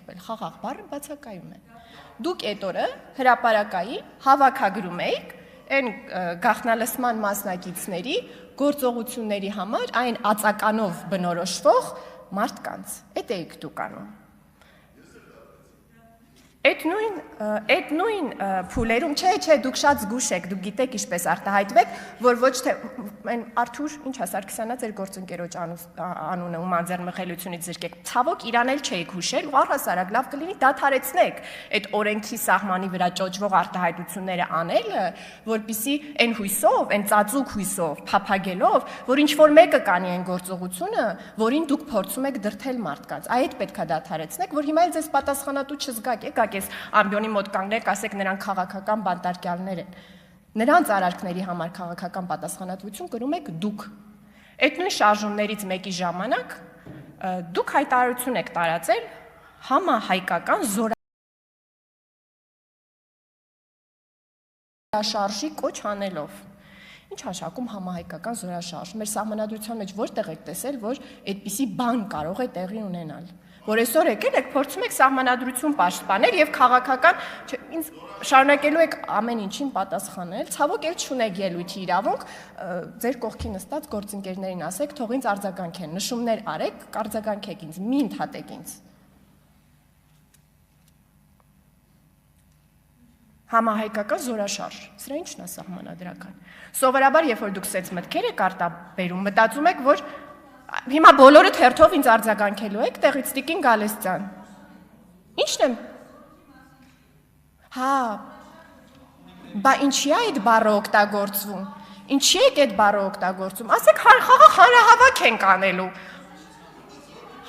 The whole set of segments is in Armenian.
կերպել, խաղաղ բառը բացակայում է։ Դուք այդ օրը հրապարակային հավաքագրում եք այն գաղտնալսման մասնակիցների գործողությունների համար այն ածականով բնորոշվող մարդկանց։ Այդ էիք դուք անում։ Այդ նույն փուլերում, չէ, դուք շատ զգուշ եք, դուք գիտեք ինչպես արտահայտվեք, որ ոչ թե Արթուր, ինչ է Սարգսյանը ձեր գործընկերոջ անունը ում անձեռնմխելիությունից զրկեք, ցավոք իրան էլ չէիք հուշել, ու առհասարակ լավ կլինի դադարեցնեք այդ օրենքի սահմանի վրա ճոճվող արտահայտությունները անելը, որպեսզի այն հույսով, այն ծածուկ հույսով, փափագելով, որ ինչ որ մեկը կանի այն գործողությունը, որին դուք փորձում եք դրդել մարդկանց, այդ պետքա դադարեցնեք, որ հիմա էլ ձեզ պատասխանատու չզգաք, եկեք այս ամբիոնի մոտ կանգնեք, ասեք նրանք քաղաքական բանտարկյալներ են։ Նրանց արարքների համար քաղաքական պատասխանատվություն կրում եք դուք։ Այդ նույն շարժումներից մեկի ժամանակ դուք հայտարարություն եք տարածել համահայկական զորաշարժի կոչ անելով։ Ինչ հաշակում համահայկական զորաշարժ։ Մեր սահմանադրության մեջ որտեղ եք տեսել, որ այդպիսի բան կարող է տեղի ունենալ։ Որ այսօր եկել եք, փորձում եք սահմանադրություն պաշտպանել եւ քաղաքական, ինձ շարունակելու եք ամեն ինչին պատասխանել, ցավոք էլ չունեք ելույթի իրավունք, ձեր կողքի նստած գործընկերներին ասեք, թող ինձ արձագանքեն, նշումներ արեք, կարձագանքեք ինձ, մի ընդհատեք ինձ։ Համահայկական զորաշարժ, սրա ի՞նչն է սահմանադրական։ Սովորաբար, երբ որ դուք սենց մտքեր եք արտաբերում, մտածում եք, որ հիմա բոլորը թերթով ինձ արձագանքելու եք, տեղից տիկին Գալստյան։ Ի՞նչն եմ։ Հա, բա ինչի է այդ բառը օգտագործվում։ Ինչի եք այդ բառը օգտագործում։ Ասեք խաղաղ հանրահավաք ենք անելու։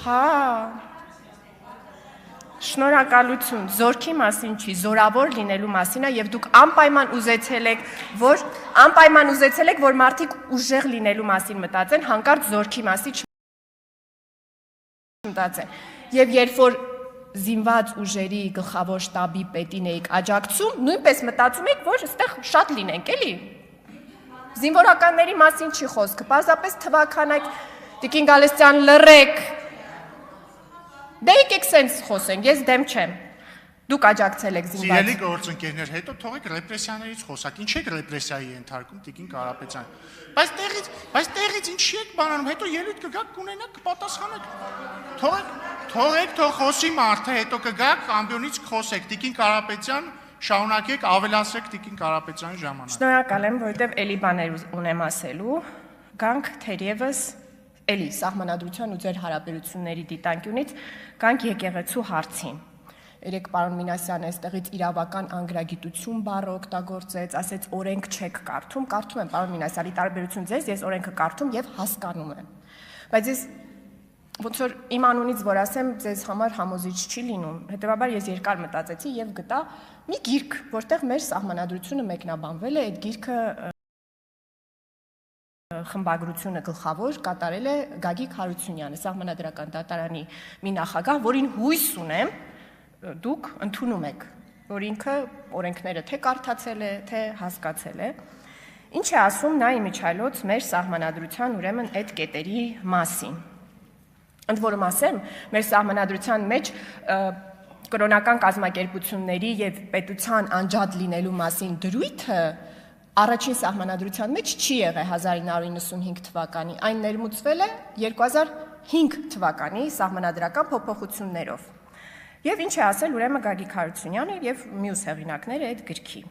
Հա։ Շնորհակալություն, զորքի մասին չի, զորավոր լինելու մասին է եւ դուք անպայման ուզեցել եք, որ մարդիկ ուժեղ լինելու մասին մտածեն, հանկարծ զորքի մասին չմտածեն։ Եվ երբ որ զինված ուժերի գլխավոր շտաբի պետին էիք աջակցում, նույնպես մտածում եք, որ այստեղ շատ լինենք, էլի։ Զինվորականների մասին չի խոսքը, պարզապես թվականակ Տիկին Գալստյան լռեք։ Դե եկեք սենց խոսենք, ես դեմ չեմ, դուք աջակցել եք զինված։ Սիրելի գործընկերներ, հետո թողեք ռեպրեսիաներից խոսակ, ինչ եք ռեպրեսիայի ենթարկում Տիկին Կարապետյան։ Բայց տեղից ինչի եք բանանում, հետո ելույթ կգաք, կունենաք, կպատասխանեք։ Թողեք, թող խոսի մարդը, հետո կգաք, ամբիոնից կխոսեք, Տիկին Կարապետյան, շարունակեք, ավելացրեք Տիկին Կարապետյանի ժամանակ։ Շնորհակալ եմ, որովհետև էլի բաներ ունեմ ասելու, գանք թերևս էլի սահմանադրության ու ձեր հարաբերությունների դիտանկյունից գանք եկեղեցու հարցին։ Երեք պարոն Մինասյանը այստեղից իրավական անգրագիտություն բառը օգտագործեց, ասեց օրենք չեք կարդում, կարդում եմ պարոն Մինասյանի տարբերություն ձեզ, ես օրենքը կարդում եւ հասկանում եմ։ Բայց ես ոնց որ իմ անունից որ ասեմ, ձեզ համար համոզիչ չի լինում։ Հետևաբար ես երկար մտածեցի եւ գտա մի գիրք, որտեղ մեր սահմանադրությունը մեկնաբանվել է, այդ գիրքը խմբագրությունը գլխավոր կատարել է Գագիկ Հարությունյանը, Սահմանադրական դատարանի մի նախագահ, որին հույս ունեմ դուք ընդունում եք, որ ինքը օրենքները թե կարդացել է, թե հասկացել է։ Ինչ է ասում նա իմիջիայլոց մեր սահմանադրության ուրեմն այդ կետերի մասին։ Ընդ որում ասեմ, մեր սահմանադրության մեջ կրոնական կազմակերպությունների եւ պետության անջատ լինելու մասին դրույթը առաջին սահմանադրության մեջ չի եղել 1995 թվականի, այն ներմուծվել է 2005 թվականի սահմանադրական փոփոխություններով։ Եվ ինչ է ասել ուրեմն Գագիկ Հարությունյանը եւ մյուս հեղինակները այդ գրքի։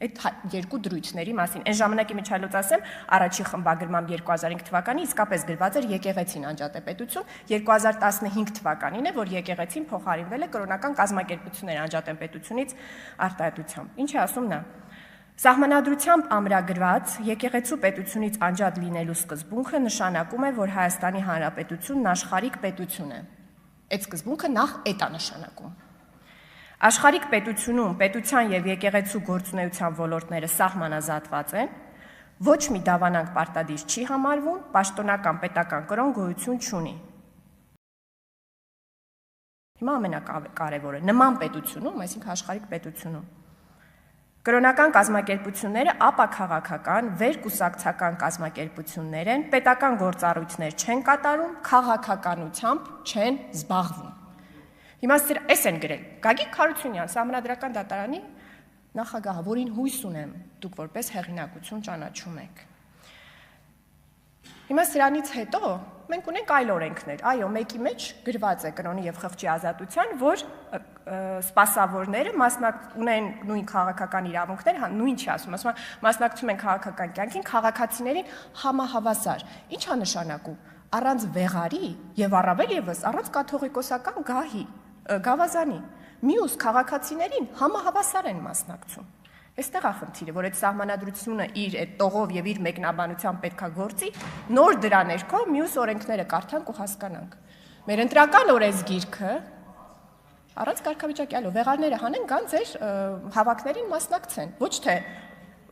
Այդ երկու դրույթների մասին։ Այն ժամանակի միջայլոց ասեմ, առաջի խմբագրմամբ 2005 թվականի իսկապես գրված էր եկեղեցին անջատ է պետություն, 2015 թվականին է, որ եկեղեցին փոխարինվել է կրոնական կազմակերպություններ անջատ են պետությունից արտահայտությամբ։ Ինչ է ասում նա։ Սահմանադրությամբ ամրագրված եկեղեցու պետությունից անջատ լինելու սկզբունքը նշանակում է, որ Հայաստանի Հանրապետությունն աշխարհիկ պետություն է։ Այդ սկզբունքը նախ այդ է նշանակում։ Աշխարհիկ պետությունում պետության եւ եկեղեցու գործունեության ոլորտները սահմանազատված են, ոչ մի դավանանք պարտադիր չի համարվում, պաշտոնական պետական կրոն գոյություն չունի։ Հիմա ամենակարևորը նման պետությունում, այսինքն աշխարհիկ պետությունում կրոնական կազմակերպությունները ապաքաղաքական, վերկուսակցական կազմակերպություններ են, պետական գործառույթներ չեն կատարում, քաղաքականությամբ չեն զբաղվում։ Հիմա էս են գրել Գագիկ Խարությունյան, Սահմանադրական դատարանի նախագահը, որին հույս ունեմ դուք որպես հեղինակություն ճանաչում եք։ Հիմա սրանից հետո մենք ունենք այլ օրենքներ, այո, մեկի մեջ գրված է կրոնի եւ խղճի ազատության, որ սպասավորները ունեն նույն քաղաքական իրավունքներ, նույն չի ասում, մասնակցում են քաղաքական կյանքին, քաղաքացիներին համահավասար։ Ինչ է նշանակում։ Առանց վեղարի եւ առավել եւս առանց կաթողիկոսական գավազանի, մյուս քաղաքացիներին համահավասար են մասնակցում։ Այստեղ է խնդիրը, որ այդ սահմանադրությունը իր այդ տողով եւ իր մեկնաբանությամբ պետքա գործի, նոր դրա ներքո մյուս օրենքները կարդանք ու հասկանանք։ Մեր ընտրական օրենսգիրքը առանց կարգավիճակի, այո, վեղարները հանեն, կան ձեր հավաքներին մասնակցեն,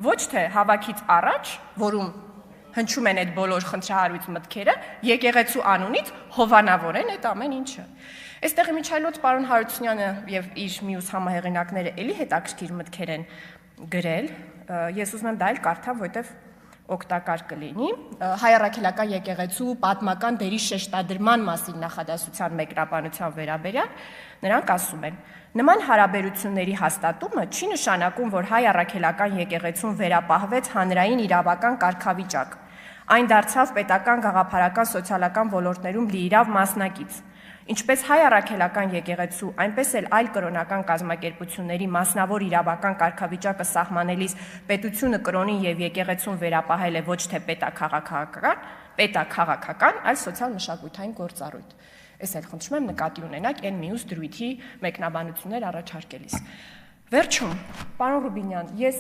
ոչ թե հավաքից առաջ, որում հնչում են այդ բոլոր խնդրահարույց մտքերը, եկեղեցու անունից հովանավորեն այդ ամեն ինչը։ Այստեղ Միչայլոց պարոն Հարությունյանը եւ իր մյուս համահեղինակները էլի հետաքրքիր մտքեր են գրել, ես ուզում եմ դա էլ կարդամ, որովհետև օգտակար կլինի։ Հայ առաքելական եկեղեցու պատմական դերի շեշտադրման մասին նախադասության մեկնաբանության վերաբերյալ նրանք ասում են. նման հարաբերությունների հաստատումը չի նշանակում, որ հայ առաքելական եկեղեցուն վերապահվեց հանրային իրավական կարգավիճակ։ Այն դարձավ պետական, գաղափարական, սոցիալական ոլորտներում լիիրավ մասնակից։ Ինչպես հայ առաքելական եկեղեցու, այնպես էլ այլ կրոնական կազմակերպությունների մասնավոր իրավական կարգավիճակը սահմանելիս պետությունը կրոնին եւ եկեղեցուն վերապահել է ոչ թե պետաքաղաքական, այլ սոցիալ-մշակութային գործառույթ։ Ես էլ խնդրում եմ նկատի ունենաք այն մյուս դրույթի մեկնաբանություններ առաջարկելիս։ Վերջում, պարոն Ռուբինյան, ես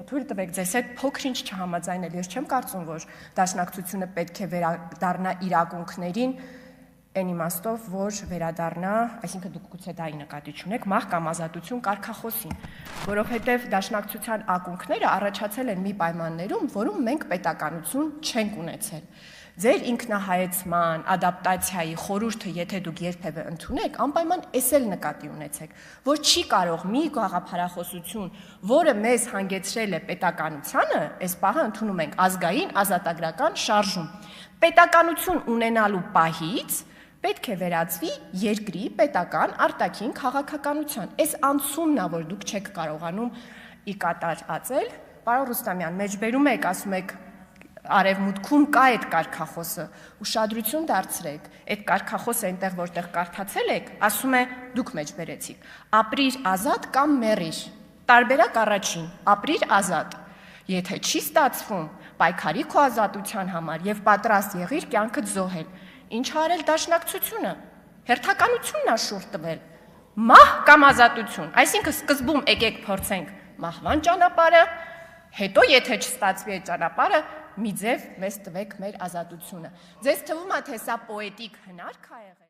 թույլ տվեք ձեզ հետ փոքր-ինչ չհամաձայնել, ես չեմ կարծում, որ դաշնակցությունը պետք է վերադառնա իրավունքներին այն իմաստով, որ վերադառնա, այսինքն դուք գուցե դա նկատի չունեք, մահ կամ ազատություն կարգախոսին, որովհետև դաշնակցության ակունքները առաջացել են մի պայմաններում, որում մենք պետականություն չենք ունեցել։ Ձեր ինքնահայեցման, ադապտացիայի խորհուրդը, եթե դուք երբևէ ընդունեք, անպայման էս էլ նկատի ունեցեք, որ չի կարող մի գաղափարախոսություն, որը մեզ հանգեցրել է պետականությանը, այս պահը ընդունում ենք ազգային ազատագրական շարժում։ Պետականություն ունենալու պահից պետք է վերածվի երկրի պետական արտաքին քաղաքականության։ Այս անցումն է, որ դուք չեք կարողանում ի կատար ածել։ Պարոն Ռուստամյան, մեջբերում եք, ասում եք արևմուտքում կա այդ կարգախոսը, ուշադրություն դարձրեք, այդ կարգախոսը այնտեղ, որտեղ կարդացել եք, ասում է դուք մեջբերեցիք, ապրիր ազատ կամ մեռիր, տարբերակ առաջին, ապրիր ազատ, եթե չի ստացվում, պայքարի քո ազատության համար եւ պատրաստ եղիր կյանքդ զոհել, ինչ արել դաշնակցությունը, հերթականությունն է շուրջ տվել, մահ կամ ազատություն, այսինքն սկզբում եկեք փորձենք մահվան ճանապարհը, հետո եթե չստացվի այդ ճանապարհը, մի ձև մեզ տվեք մեր ազատությունը։ Ձեզ թվում է, թե սա պոետիկ հնարք է եղել։